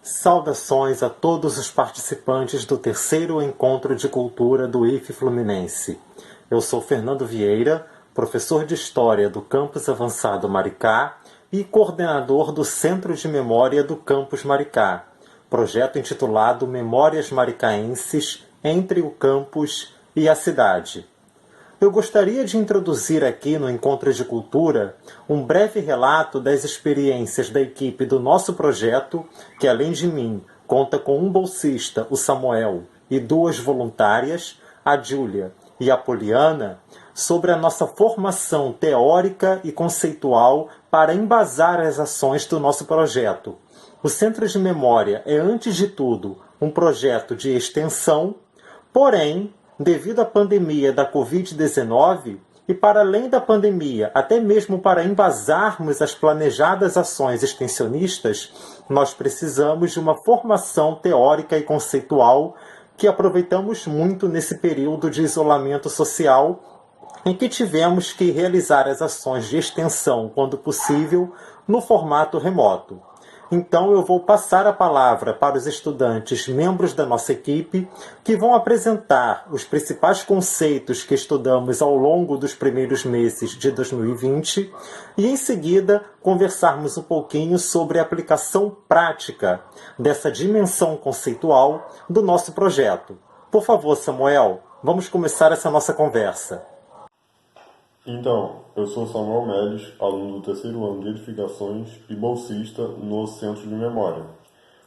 Saudações a todos os participantes do terceiro Encontro de Cultura do IFE Fluminense. Eu sou Fernando Vieira, professor de História do Campus Avançado Maricá e coordenador do Centro de Memória do Campus Maricá, projeto intitulado Memórias Maricaenses entre o campus e a cidade. Eu gostaria de introduzir aqui no Encontro de Cultura um breve relato das experiências da equipe do nosso projeto, que além de mim conta com um bolsista, o Samuel, e duas voluntárias, a Júlia e a Poliana, sobre a nossa formação teórica e conceitual para embasar as ações do nosso projeto. O Centro de Memória é, antes de tudo, um projeto de extensão, porém, devido à pandemia da Covid-19 e para além da pandemia, até mesmo para embasarmos as planejadas ações extensionistas, nós precisamos de uma formação teórica e conceitual que aproveitamos muito nesse período de isolamento social em que tivemos que realizar as ações de extensão, quando possível, no formato remoto. Então eu vou passar a palavra para os estudantes membros da nossa equipe, que vão apresentar os principais conceitos que estudamos ao longo dos primeiros meses de 2020 e, em seguida, conversarmos um pouquinho sobre a aplicação prática dessa dimensão conceitual do nosso projeto. Por favor, Samuel, vamos começar essa nossa conversa. Então, eu sou Samuel Meles, aluno do terceiro ano de Edificações e bolsista no Centro de Memória.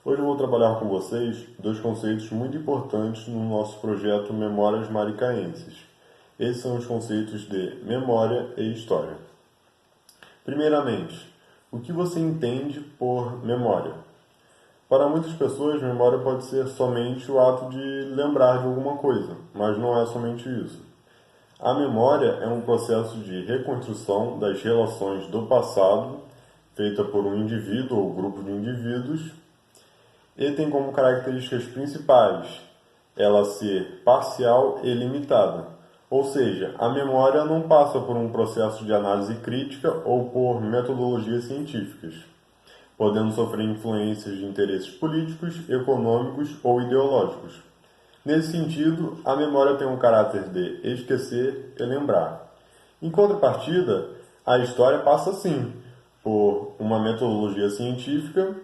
Hoje eu vou trabalhar com vocês dois conceitos muito importantes no nosso projeto Memórias Maricaenses. Esses são os conceitos de memória e história. Primeiramente, o que você entende por memória? Para muitas pessoas, memória pode ser somente o ato de lembrar de alguma coisa, mas não é somente isso. A memória é um processo de reconstrução das relações do passado, feita por um indivíduo ou grupo de indivíduos, e tem como características principais ela ser parcial e limitada. Ou seja, a memória não passa por um processo de análise crítica ou por metodologias científicas, podendo sofrer influências de interesses políticos, econômicos ou ideológicos. Nesse sentido, a memória tem um caráter de esquecer e lembrar. Em contrapartida, a história passa sim por uma metodologia científica.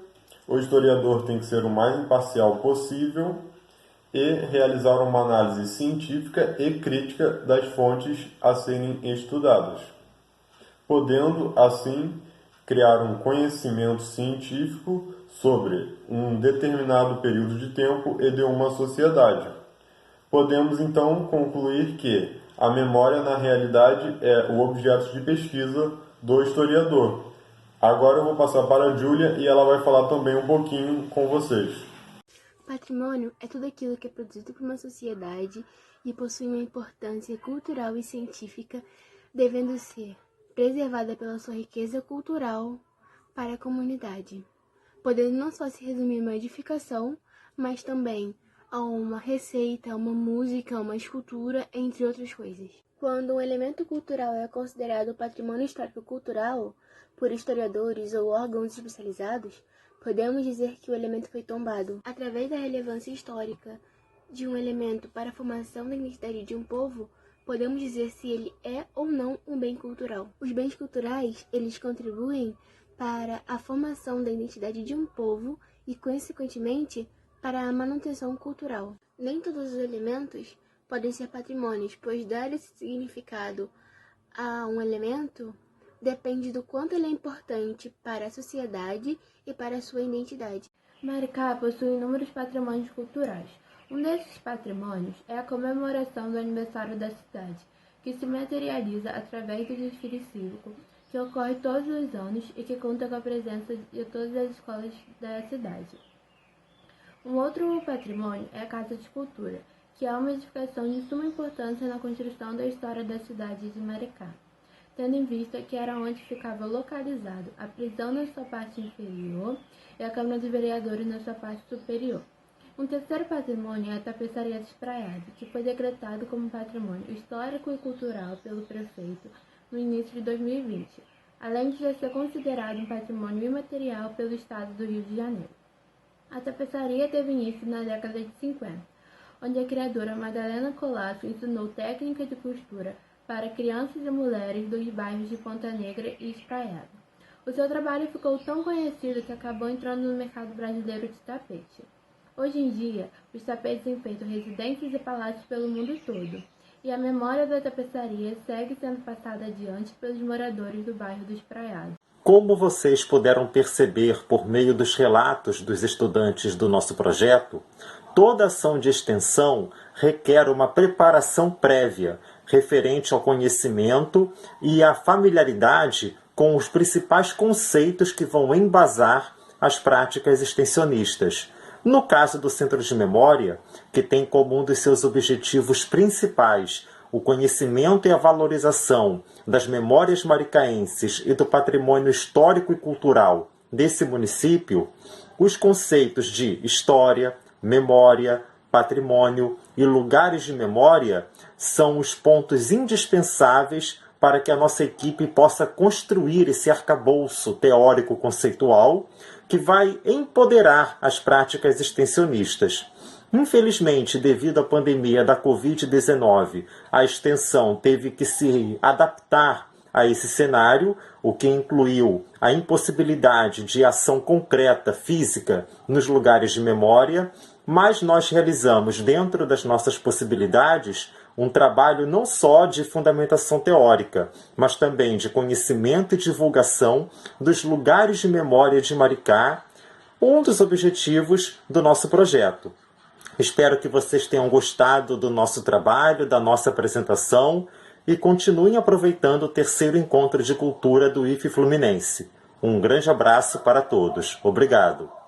O historiador tem que ser o mais imparcial possível e realizar uma análise científica e crítica das fontes a serem estudadas, podendo, assim, criar um conhecimento científico sobre um determinado período de tempo e de uma sociedade. Podemos, então, concluir que a memória, na realidade, é o objeto de pesquisa do historiador. Agora eu vou passar para a Júlia e ela vai falar também um pouquinho com vocês. Patrimônio é tudo aquilo que é produzido por uma sociedade e possui uma importância cultural e científica, devendo ser preservada pela sua riqueza cultural para a comunidade, podendo não só se resumir a uma edificação, mas também a uma receita, a uma música, a uma escultura, entre outras coisas. Quando um elemento cultural é considerado patrimônio histórico-cultural por historiadores ou órgãos especializados, podemos dizer que o elemento foi tombado. Através da relevância histórica de um elemento para a formação da identidade de um povo, podemos dizer se ele é ou não um bem cultural. Os bens culturais, eles contribuem para a formação da identidade de um povo e, consequentemente, para a manutenção cultural. Nem todos os elementos podem ser patrimônios, pois dar esse significado a um elemento depende do quanto ele é importante para a sociedade e para a sua identidade. Maricá possui inúmeros patrimônios culturais. Um desses patrimônios é a comemoração do aniversário da cidade, que se materializa através do desfile cívico, que ocorre todos os anos e que conta com a presença de todas as escolas da cidade. Um outro patrimônio é a Casa de Cultura, que é uma edificação de suma importância na construção da história da cidade de Maricá, tendo em vista que era onde ficava localizado a prisão na sua parte inferior e a Câmara dos Vereadores na sua parte superior. Um terceiro patrimônio é a Tapeçaria dos Praiados, que foi decretado como patrimônio histórico e cultural pelo prefeito no início de 2020, além de já ser considerado um patrimônio imaterial pelo Estado do Rio de Janeiro. A tapeçaria teve início na década de 50, onde a criadora Madalena Colasso ensinou técnica de costura para crianças e mulheres dos bairros de Ponta Negra e Espraiado. O seu trabalho ficou tão conhecido que acabou entrando no mercado brasileiro de tapete. Hoje em dia, os tapetes enfeitam residências e palácios pelo mundo todo, e a memória da tapeçaria segue sendo passada adiante pelos moradores do bairro do Espraiado. Como vocês puderam perceber por meio dos relatos dos estudantes do nosso projeto, toda ação de extensão requer uma preparação prévia, referente ao conhecimento e à familiaridade com os principais conceitos que vão embasar as práticas extensionistas. No caso do Centro de Memória, que tem como um dos seus objetivos principais o conhecimento e a valorização das memórias maricaenses e do patrimônio histórico e cultural desse município, os conceitos de história, memória, patrimônio e lugares de memória são os pontos indispensáveis para que a nossa equipe possa construir esse arcabouço teórico-conceitual que vai empoderar as práticas extensionistas. Infelizmente, devido à pandemia da Covid-19, a extensão teve que se adaptar a esse cenário, o que incluiu a impossibilidade de ação concreta, física, nos lugares de memória, mas nós realizamos, dentro das nossas possibilidades, um trabalho não só de fundamentação teórica, mas também de conhecimento e divulgação dos lugares de memória de Maricá, um dos objetivos do nosso projeto. Espero que vocês tenham gostado do nosso trabalho, da nossa apresentação e continuem aproveitando o terceiro encontro de cultura do IFE Fluminense. Um grande abraço para todos. Obrigado.